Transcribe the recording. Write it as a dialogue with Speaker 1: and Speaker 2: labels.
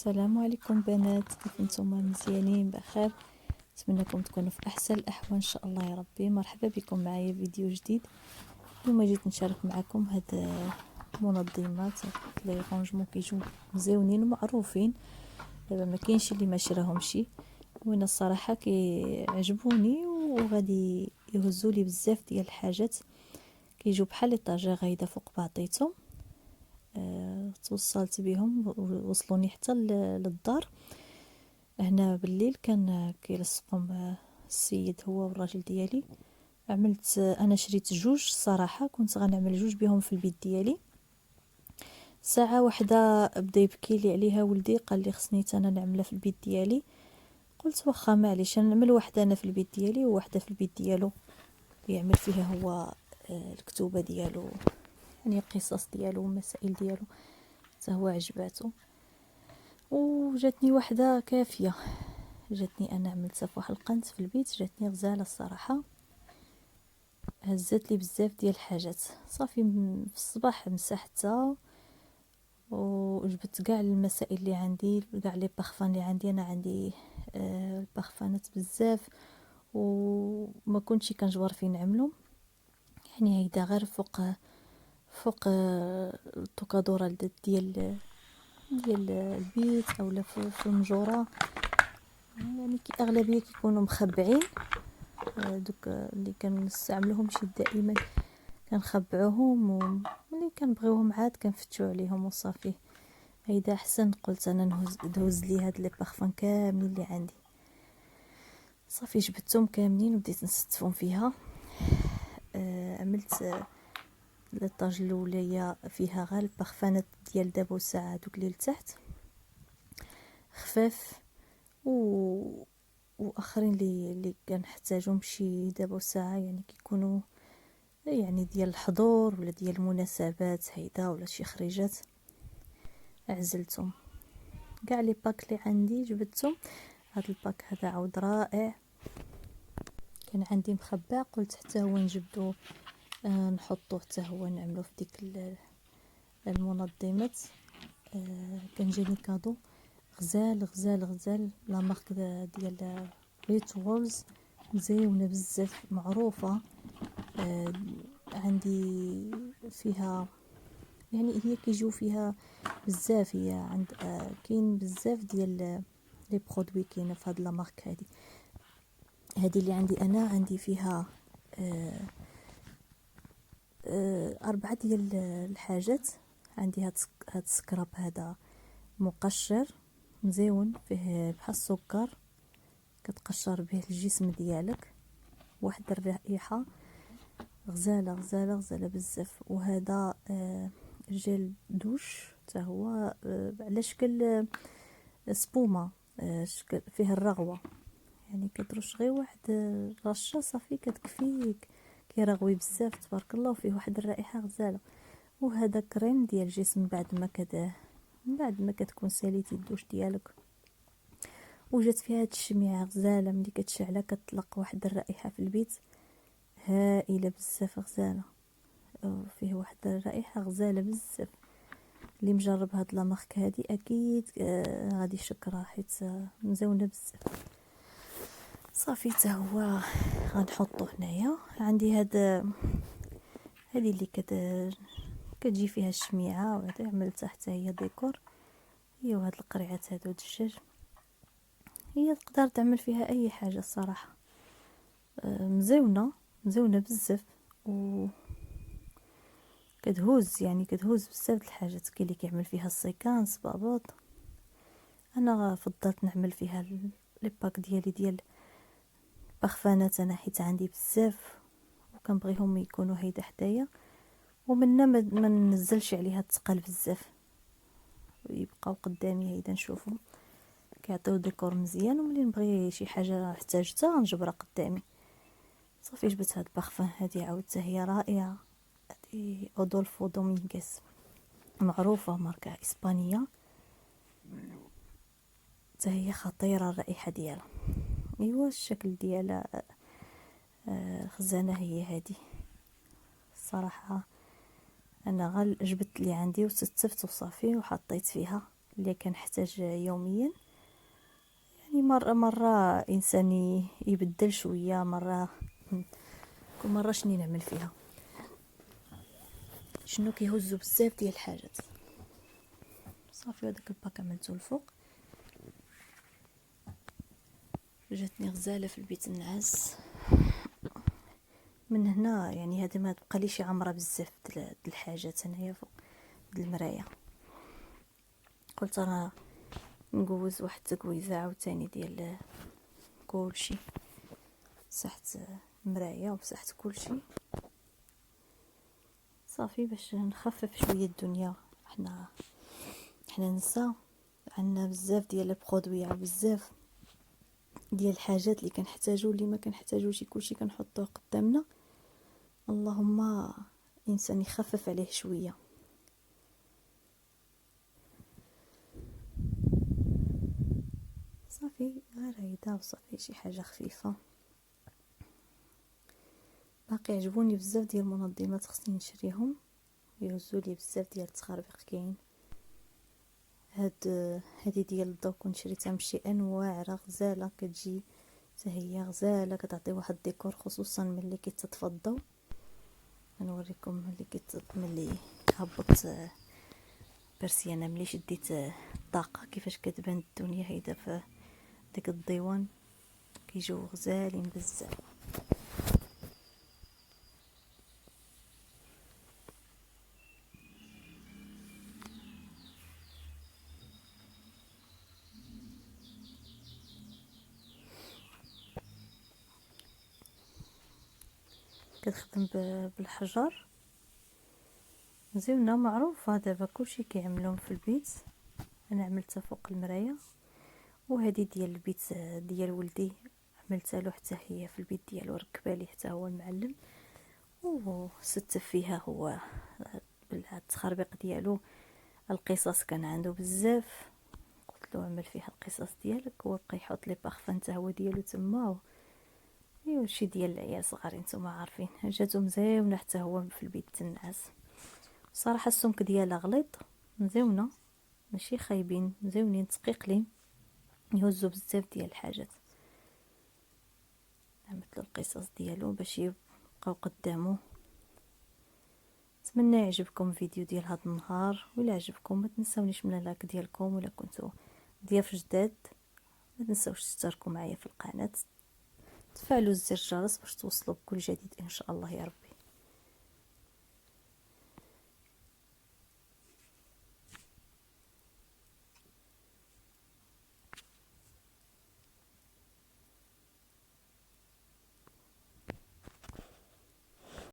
Speaker 1: السلام عليكم بنات، كيف نتوما؟ مزيانين بخير؟ نتمنىكم تكونوا في احسن الاحوال ان شاء الله يا ربي. مرحبا بكم معايا فيديو جديد. اليوم جيت نشارك معكم هاد المنظمات لي رونجمون كيجيو مزيونين ومعروفين. دابا ما كاينش اللي ما شراهمش، وانا الصراحه كيعجبوني وغادي يهزوا لي بزاف ديال الحاجات. كيجيو بحال ليطاجير هيدا فوق بعضيتهم. توصلت بهم وصلوني حتى للدار. هنا بالليل كان كيلصقهم السيد هو والراجل ديالي. عملت انا شريت جوج الصراحه، كنت غنعمل جوج بهم في البيت ديالي. ساعه واحده بدا يبكي لي عليها ولدي، قال لي خصني انا نعملها في البيت ديالي. قلت واخا معليش، نعمل واحده انا في البيت ديالي وواحده في البيت ديالو يعمل فيها هو الكتوبه ديالو، يعني القصص ديالو والمسائل ديالو حتى هو عجباتو. وجاتني واحده كافيه، جاتني انا عملتها في واحد القنت في البيت، جاتني غزاله الصراحه. هزت لي بزاف ديال الحاجات. صافي في الصباح مسحتها وجبت كاع المسائل اللي عندي، كاع لي بارفان اللي عندي. انا عندي البارفانات بزاف وما كنتش كنجبر فين نعملهم، يعني هيدا غير فوق الطوكادوره ديال البيت اولا في المجوره. يعني اغلبيه كيكونوا مخبعين، دوك اللي كنستعملوهمش دائما كنخبعوهم، وملي كنبغيوهم عاد كنفتشوا عليهم وصافي. هيدا احسن. قلت انا دوز لي هاد لي بارفان كاملين اللي عندي. صافي جبتهم كاملين وبديت نستفهم فيها. عملت لطاج الاوليه فيها غير البارفانات ديال دابا وساعه، دوك اللي لتحت خفاف واخرين اللي كنحتاجهم شي دابا وساعه، يعني كيكونوا يعني ديال الحضور ولا ديال المناسبات هيدا ولا شي خريجات. عزلتهم كاع لي باك اللي عندي جبتهم. هذا الباك هذا عاود رائع، كان عندي مخبى، قلت حتى هو نجبدو نحطوه حتى هو نعملوه في ديك المنظمات. كان جاني كادو غزال غزال غزال. لا مارك ديال ريت وولز مزيونه بزاف، معروفه. عندي فيها يعني هي كيجيو فيها بزاف، هي عند كاين بزاف ديال لي برودوي كاينه في هاد لا مارك هادي اللي عندي انا. عندي فيها 4 ديال الحاجات. عندي هاد السكراب هذا مقشر مزيون، فيه بحال السكر، كتقشر به الجسم ديالك. واحد الرائحه غزاله غزاله غزاله بزاف. وهذا جيل دوش حتى هو على شكل سبومه، شكل فيه الرغوه، يعني كترش غير واحد رشه صافي كتكفيك، كيرغوي بزاف تبارك الله، وفيه واحد الرائحه غزاله. وهذا كريم ديال الجسم بعد ما كتكون ساليتي الدوش ديالك. وجات فيها هاد الشميعه غزاله، ملي كتشعلها كتطلق واحد الرائحه في البيت هائله بزاف غزاله، فيه واحد الرائحه غزاله بزاف. اللي مجرب هاد لا مارك هادي اكيد غادي يشكرها، حيت مزونه بزاف. صافي حتى هو غنحطو هنايا. عندي هادي اللي كتجي فيها الشميعه، وهذا عملتها حتى هي ديكور. هي وهاد القريعات هادو الدجاج، هي تقدر تعمل فيها اي حاجه الصراحه. مزيونه بزاف و كتهوز بزاف د الحاجات. كاين اللي كيعمل فيها السيكانس بابوط. انا فضلت نعمل فيها لي باك ديال بارفانات انا، حيت عندي بزاف وكنبغيهم يكونوا هيدا حدايا، ومنها ما ننزلش عليها الثقل بزاف، يبقاو قدامي هيدا نشوفهم كيعطيو ديكور مزيان. وملي نبغي شي حاجه احتاجتها نجبرها قدامي. صافي جبت هاد البارفان هادي عاود حتى هي رائعه. هادي اودولفو دومينغيز، معروفه ماركه اسبانيه، حتى هي خطيره الرائحه ديالها. ايوا الشكل ديالها خزانه هي هادي. الصراحه انا غير جبت اللي عندي وستفت وصافي وحطيت فيها. اللي كنحتاج يوميا. يعني مرة انسان يبدل شويه، مره كل مره شني نعمل فيها. شنو كيهزو بزاف ديال الحاجات. صافي هذاك الباك عملته الفوق. جاتني غزاله في البيت النعاس من هنا، يعني هذه ما تبقى لي شي عامره بزاف د الحاجات هنايا فوق د المرايه. قلت انا نجوز واحد التكويزه عاوتاني ديال كلشي، مسحت المرايه ومسحت كلشي صافي باش نخفف شويه الدنيا. حنا نسا عندنا بزاف ديال البرودوي، بزاف ديال الحاجات اللي كنحتاجو اللي ما كنحتاجوش، كلشي كنحطوه قدامنا. اللهم انسان يخفف عليه شويه. صافي غير هيدا وصافي شي حاجه خفيفه. باقي عجبوني بزاف ديال المنظمات، خصني نشريهم يهزوا لي بزاف ديال التخربيق. كاين هادي ديال الضو كنت شريتها من شي انواع راه غزاله، كتجي حتى هي غزاله، كتعطي واحد الديكور خصوصا ملي كيتطفى. غنوريكم ملي هبط برسيانه، ملي شديت الطاقه كيفاش كتبان الدنيا هيدا في ديك الديوان. كيجيو غزالين بزاف. كتخدم بالحجر زينه معروفه دابا، كلشي كيعملوهم في البيت. انا عملتها فوق المرايه، وهذه ديال البيت ديال ولدي عملتها له حتى هي في البيت ديالو، ركبها ليه حتى هو المعلم وستف فيها هو بالتخربيق ديالو. القصص كان عنده بزاف، قلت له اعمل فيها القصص ديالك، هو بقى يحط لي بارفان حتى هو ديالو تما. ايوا شي ديال العيال صغارين نتوما عارفين. جاتو مزيونه حتى هو في البيت تنعس. صراحه السمك ديالها غليظ، مزيونه ماشي خايبين، مزيونين ثقيقلين، يهزوا بزاف ديال الحاجات. عملت له القصص ديالو باش يبقاو قدامه. نتمنى يعجبكم فيديو ديال هذا النهار، ولا عجبكم ما تنساونيش من اللايك ديالكم، ولا كنتو ضياف جداد ما تنساوش تشتركوا معايا في القناه، تفعلوا زر الجرس باش توصلوا بكل جديد ان شاء الله يا رب.